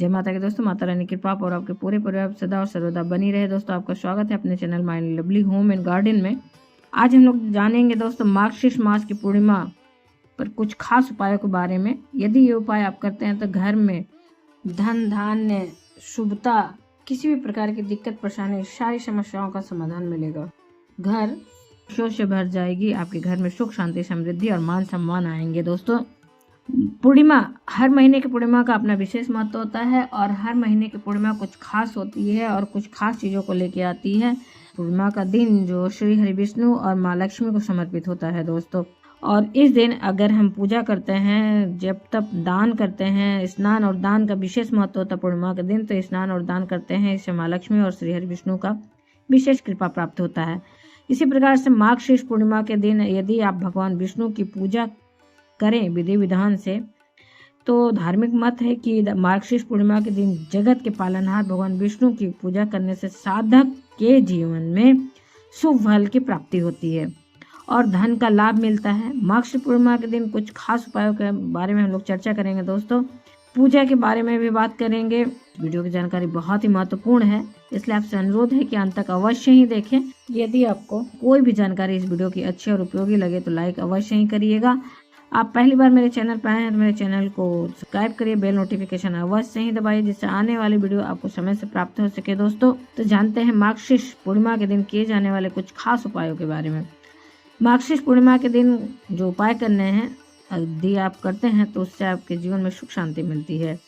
जय माता की दोस्तों, माता रानी की कृपा और आपके पूरे परिवार सदा और सर्वदा बनी रहे। दोस्तों आपका स्वागत है अपने channel my lovely home and garden में। आज हम लोग जानेंगे दोस्तों मार्गशीर्ष मास की पूर्णिमा पर कुछ खास उपायों के बारे में। यदि ये उपाय आप करते हैं तो घर में धन धान्य शुभता, किसी भी प्रकार की दिक्कत परेशानी, सारी समस्याओं का समाधान मिलेगा। घर खुशियों से भर जाएगी, आपके घर में सुख शांति समृद्धि और मान सम्मान आएंगे। दोस्तों पूर्णिमा, हर महीने की पूर्णिमा का अपना विशेष महत्व होता है और हर महीने की पूर्णिमा कुछ खास होती है और कुछ खास चीज़ों को लेके आती है। पूर्णिमा का दिन जो श्री हरि विष्णु और माँ लक्ष्मी को समर्पित होता है दोस्तों। और इस दिन अगर हम पूजा करते हैं, जब तक दान करते हैं, स्नान और दान का विशेष महत्व होता है पूर्णिमा के दिन, तो स्नान और दान करते हैं, इससे माँ लक्ष्मी और श्री हरि विष्णु का विशेष कृपा प्राप्त होता है। इसी प्रकार से मार्गशीर्ष पूर्णिमा के दिन यदि आप भगवान विष्णु की पूजा करें विधि विधान से, तो धार्मिक मत है कि मार्गशीर्ष पूर्णिमा के दिन जगत के पालनहार भगवान विष्णु की पूजा करने से साधक के जीवन में शुभ फल की प्राप्ति होती है और धन का लाभ मिलता है। मार्गशीर्ष पूर्णिमा के दिन कुछ खास उपायों के बारे में हम लोग चर्चा करेंगे दोस्तों। पूजा के बारे में भी बात करेंगे। वीडियो की जानकारी बहुत ही महत्वपूर्ण है, इसलिए आपसे अनुरोध है कि अंत तक अवश्य ही देखें। यदि आपको कोई भी जानकारी इस वीडियो की अच्छी और उपयोगी लगे तो लाइक अवश्य ही करिएगा। आप पहली बार मेरे चैनल पर आए हैं तो मेरे चैनल को सब्सक्राइब करिए, बेल नोटिफिकेशन अवश्य ही दबाइए, जिससे आने वाली वीडियो आपको समय से प्राप्त हो सके। दोस्तों तो जानते हैं मार्गशीर्ष पूर्णिमा के दिन किए जाने वाले कुछ खास उपायों के बारे में। मार्गशीर्ष पूर्णिमा के दिन जो उपाय करने हैं, यदि आप करते हैं तो उससे आपके जीवन में सुख शांति मिलती है।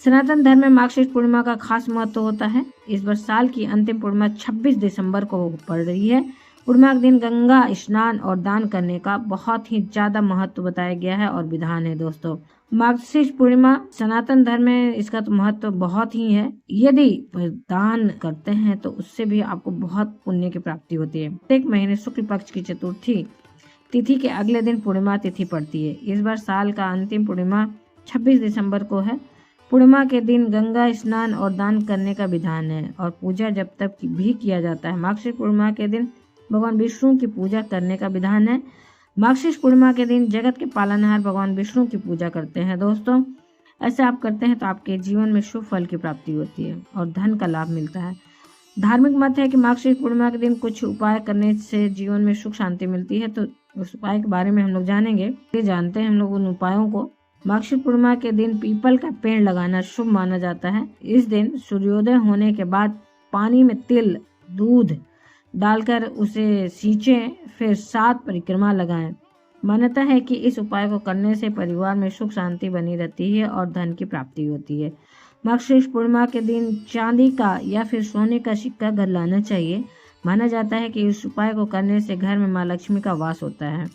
सनातन धर्म में मार्गशीर्ष पूर्णिमा का खास महत्व होता है। इस वर्ष साल की अंतिम पूर्णिमा 26 दिसंबर को पड़ रही है। पूर्णिमा के दिन गंगा स्नान और दान करने का बहुत ही ज्यादा महत्व बताया गया है और विधान है। दोस्तों मार्गशीर्ष पूर्णिमा सनातन धर्म में इसका तो महत्व बहुत ही है। यदि दान करते हैं तो उससे भी आपको बहुत पुण्य की प्राप्ति होती है। प्रत्येक महीने शुक्ल पक्ष की चतुर्थी तिथि के अगले दिन पूर्णिमा तिथि पड़ती है। इस बार साल का अंतिम पूर्णिमा 26 दिसंबर को है। पूर्णिमा के दिन गंगा स्नान और दान करने का विधान है और पूजा जब तक भी किया जाता है। मार्गशीर्ष पूर्णिमा के दिन भगवान विष्णु की पूजा करने का विधान है। मार्गशीर्ष पूर्णिमा के दिन जगत के पालनहार भगवान विष्णु की पूजा करते हैं। दोस्तों ऐसे आप करते हैं तो आपके जीवन में शुभ फल की प्राप्ति होती है और धन का लाभ मिलता है। धार्मिक मत है कि मार्गशीर्ष पूर्णिमा के दिन कुछ उपाय करने से जीवन में सुख शांति मिलती है, तो उस उपाय के बारे में हम लोग जानेंगे। जानते हैं हम लोग उन उपायों को। मार्गशीर्ष पूर्णिमा के दिन पीपल का पेड़ लगाना शुभ माना जाता है। इस दिन सूर्योदय होने के बाद पानी में तिल दूध डालकर उसे सींचें, फिर 7 परिक्रमा लगाएं। मान्यता है कि इस उपाय को करने से परिवार में सुख शांति बनी रहती है और धन की प्राप्ति होती है। मार्गशीर्ष पूर्णिमा के दिन चांदी का या फिर सोने का सिक्का घर लाना चाहिए। माना जाता है कि इस उपाय को करने से घर में माँ लक्ष्मी का वास होता है।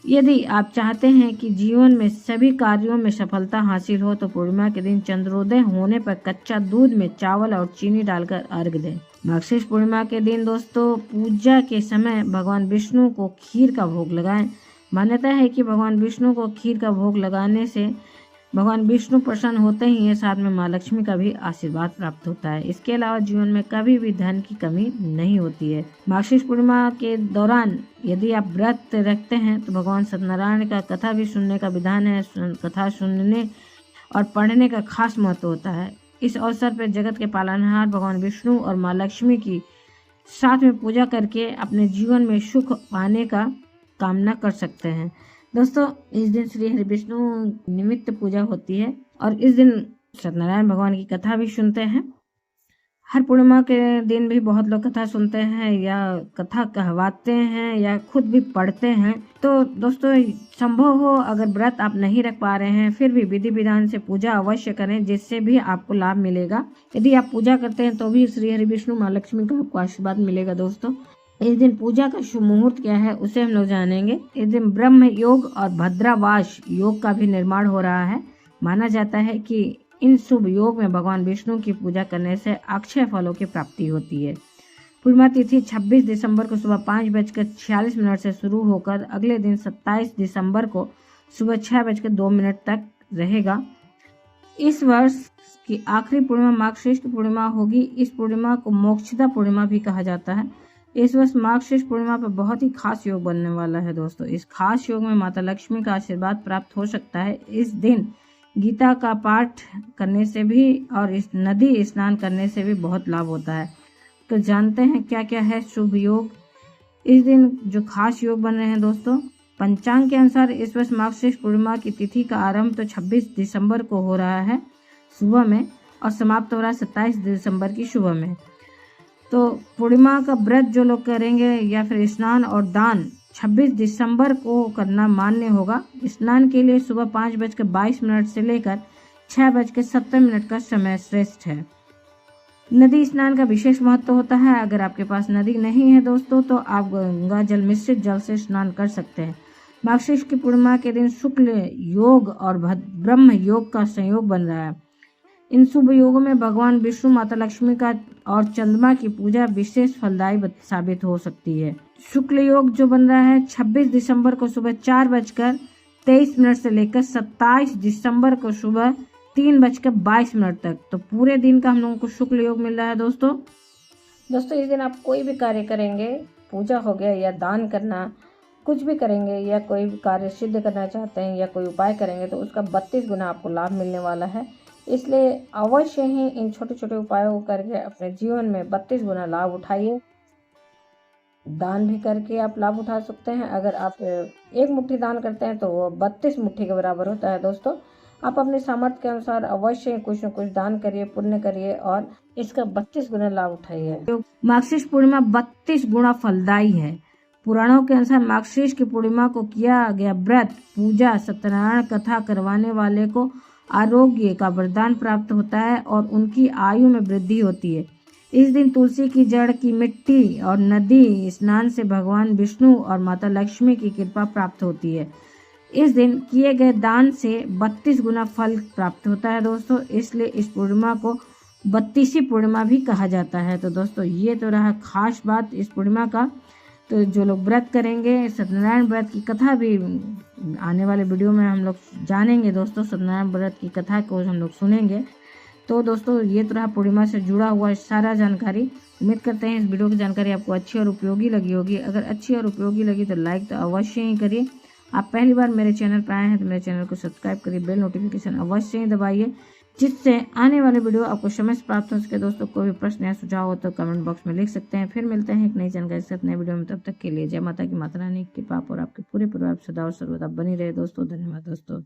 यदि आप चाहते हैं कि जीवन में सभी कार्यों में सफलता हासिल हो तो पूर्णिमा के दिन चंद्रोदय होने पर कच्चा दूध में चावल और चीनी डालकर अर्घ दें। मार्गशीर्ष पूर्णिमा के दिन दोस्तों पूजा के समय भगवान विष्णु को खीर का भोग लगाएं। मान्यता है कि भगवान विष्णु को खीर का भोग लगाने से भगवान विष्णु प्रसन्न होते ही है, साथ में माँ लक्ष्मी का भी आशीर्वाद प्राप्त होता है। इसके अलावा जीवन में कभी भी धन की कमी नहीं होती है। मार्गशीर्ष पूर्णिमा के दौरान यदि आप व्रत रखते हैं तो भगवान सत्यनारायण का कथा भी सुनने का विधान है। कथा सुनने और पढ़ने का खास महत्व होता है। इस अवसर पर जगत के पालनहार भगवान विष्णु और माँ लक्ष्मी की साथ में पूजा करके अपने जीवन में सुख पाने का कामना कर सकते हैं। दोस्तों इस दिन श्री हरि विष्णु निमित्त पूजा होती है और इस दिन सत्यनारायण भगवान की कथा भी सुनते हैं। हर पूर्णिमा के दिन भी बहुत लोग कथा सुनते हैं या कथा कहवाते हैं या खुद भी पढ़ते हैं। तो दोस्तों संभव हो अगर व्रत आप नहीं रख पा रहे हैं, फिर भी विधि विधान से पूजा अवश्य करें, जिससे भी आपको लाभ मिलेगा। यदि आप पूजा करते हैं तो भी श्री हरि विष्णु माँ लक्ष्मी का आपको आशीर्वाद मिलेगा। दोस्तों इस दिन पूजा का शुभ मुहूर्त क्या है उसे हम लोग जानेंगे। इस दिन ब्रह्म योग और भद्रावास योग का भी निर्माण हो रहा है। माना जाता है कि इन शुभ योग में भगवान विष्णु की पूजा करने से अक्षय फलों की प्राप्ति होती है। पूर्णिमा तिथि 26 दिसंबर को सुबह 5:46 से शुरू होकर अगले दिन 27 दिसंबर को सुबह 6:02 तक रहेगा। इस वर्ष की आखिरी पूर्णिमा मार्गशीर्ष की पूर्णिमा होगी। इस पूर्णिमा को मोक्षदा पूर्णिमा भी कहा जाता है। इस वर्ष मार्गशीर्ष पूर्णिमा पर बहुत ही खास योग बनने वाला है। दोस्तों इस खास योग में माता लक्ष्मी का आशीर्वाद प्राप्त हो सकता है। इस दिन गीता का पाठ करने से भी और इस नदी स्नान करने से भी बहुत लाभ होता है। तो जानते हैं क्या क्या है शुभ योग। इस दिन जो खास योग बन रहे हैं दोस्तों, पंचांग के अनुसार इस वर्ष मार्गशीर्ष पूर्णिमा की तिथि का आरंभ तो 26 दिसंबर को हो रहा है सुबह में और समाप्त हो रहा है 27 दिसंबर की सुबह में। तो पूर्णिमा का व्रत जो लोग करेंगे या फिर स्नान और दान 26 दिसंबर को करना मान्य होगा। स्नान के लिए सुबह 5:22 से लेकर 6:70 का समय श्रेष्ठ है। नदी स्नान का विशेष महत्व होता है। अगर आपके पास नदी नहीं है दोस्तों तो आप गंगा जल मिश्रित जल से स्नान कर सकते हैं। मार्गशीर्ष की पूर्णिमा के दिन शुक्ल योग और ब्रह्म योग का संयोग बन रहा है। इन शुभ योगों में भगवान विष्णु, माता लक्ष्मी का और चंद्रमा की पूजा विशेष फलदायी साबित हो सकती है। शुक्ल योग जो बन रहा है 26 दिसंबर को सुबह 4:23 से लेकर 27 दिसंबर को सुबह 3:22 तक। तो पूरे दिन का हम लोगों को शुक्ल योग मिल रहा है दोस्तों। इस दिन आप कोई भी कार्य करेंगे, पूजा हो गया या दान करना, कुछ भी करेंगे या कोई भी कार्य सिद्ध करना चाहते हैं या कोई उपाय करेंगे तो उसका 32 गुना आपको लाभ मिलने वाला है। इसलिए अवश्य ही इन छोटे छोटे उपायों को करके अपने जीवन में 32 गुना लाभ उठाइए। दान भी करके आप लाभ उठा सकते हैं। अगर आप 1 मुट्ठी दान करते हैं तो वो 32 मुट्ठी के बराबर होता है दोस्तों। आप अपने सामर्थ्य के अनुसार अवश्य कुछ न कुछ दान करिए, पुण्य करिए और इसका 32 गुना लाभ उठाइए। मार्गशीर्ष पूर्णिमा 32 गुना फलदायी है। पुराणों के अनुसार मार्गशीर्ष की पूर्णिमा को किया गया व्रत, पूजा, सत्यनारायण कथा करवाने वाले को आरोग्य का वरदान प्राप्त होता है और उनकी आयु में वृद्धि होती है। इस दिन तुलसी की जड़ की मिट्टी और नदी स्नान से भगवान विष्णु और माता लक्ष्मी की कृपा प्राप्त होती है। इस दिन किए गए दान से 32 गुना फल प्राप्त होता है दोस्तों। इसलिए इस पूर्णिमा को 32वीं पूर्णिमा भी कहा जाता है। तो दोस्तों ये तो रहा खास बात इस पूर्णिमा का। तो जो लोग व्रत करेंगे, सत्यनारायण व्रत की कथा भी आने वाले वीडियो में हम लोग जानेंगे दोस्तों। सत्यनारायण व्रत की कथा को हम लोग सुनेंगे। तो दोस्तों ये तो रहा पूर्णिमा से जुड़ा हुआ सारा जानकारी। उम्मीद करते हैं इस वीडियो की जानकारी आपको अच्छी और उपयोगी लगी होगी। अगर अच्छी और उपयोगी लगी तो लाइक तो अवश्य ही करिए। आप पहली बार मेरे चैनल पर आए हैं तो मेरे चैनल को सब्सक्राइब करिए, बेल नोटिफिकेशन अवश्य ही दबाइए, जिससे आने वाले वीडियो आपको समय से प्राप्त हो सके। दोस्तों कोई भी प्रश्न या सुझाव हो तो कमेंट बॉक्स में लिख सकते हैं। फिर मिलते हैं एक नई जानकारी के साथ नए वीडियो में। तब तक के लिए जय माता की, माता रानी की कृपा और आपके पूरे परिवार सदा और सर्वदा बनी रहे दोस्तों। धन्यवाद दोस्तों।